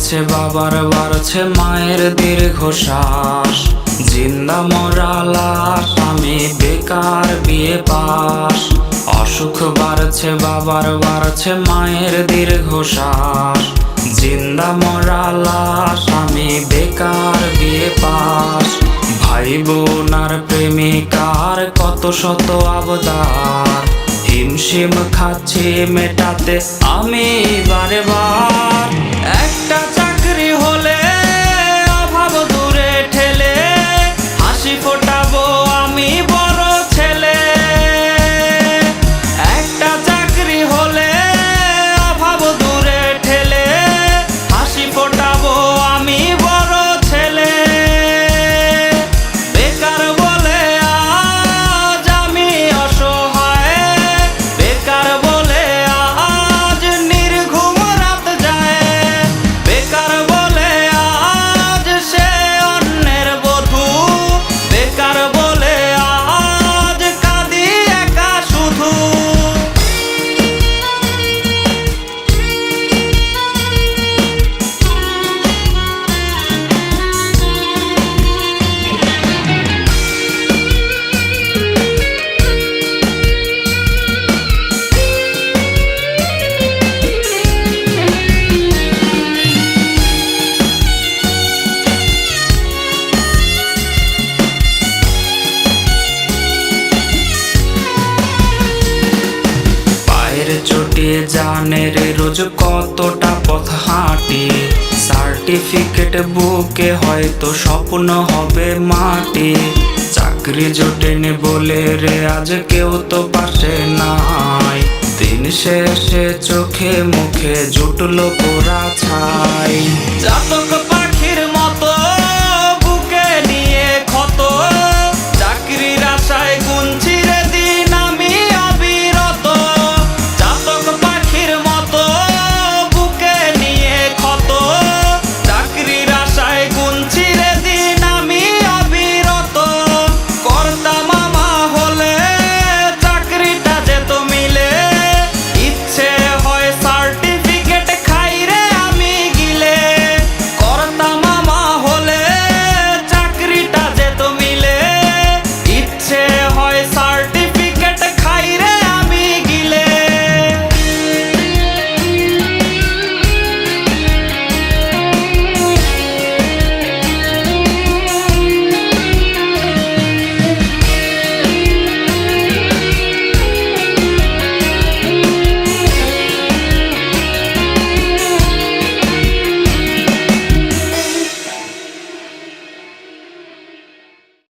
বাড়ছে বাবার বাড়ছে মায়ের দীর্ঘশ্বাস, জিন্দা মরা লাশ আমি বেকার বিয়ে পাস। অসুখ বাড়ছে বাবার বাড়ছে মায়ের দীর্ঘশ্বাস, জিন্দা মরা লাশ আমি বেকার বিয়ে পাস। ভাই বোন আর প্রেমিকার কত শত আবদার, হিমশিম খাচ্ছি মেটাতে আমি বারে বার। একটা চাকরি হলে অভাব দূরে ঠেলে, হাসি ফোটাবো আমি বড় ছেলে। একটা চাকরি হলে অভাব দূরে ঠেলে, হাসি ফোটাবো আমি বড় ছেলে। বেকার বলে আজ আমি অসহায়, বেকার বলে আজ নির্ঘুম রাত যায়, বেকার বলে আজ সে অন্যের বধূ, বেকার বলে আজ কাঁদি একা শুধু। চোটে জানের রোজ কতটা পথ হাঁটি, সার্টিফিকেট বুকে হয়তো স্বপ্ন হবে মাটি। চাকরি জোটেনি বলে রে আজ কেউ তো পাশে নাই, দিন শেষে চোখে মুখে জুটলো পোড়া ছাই। জাতক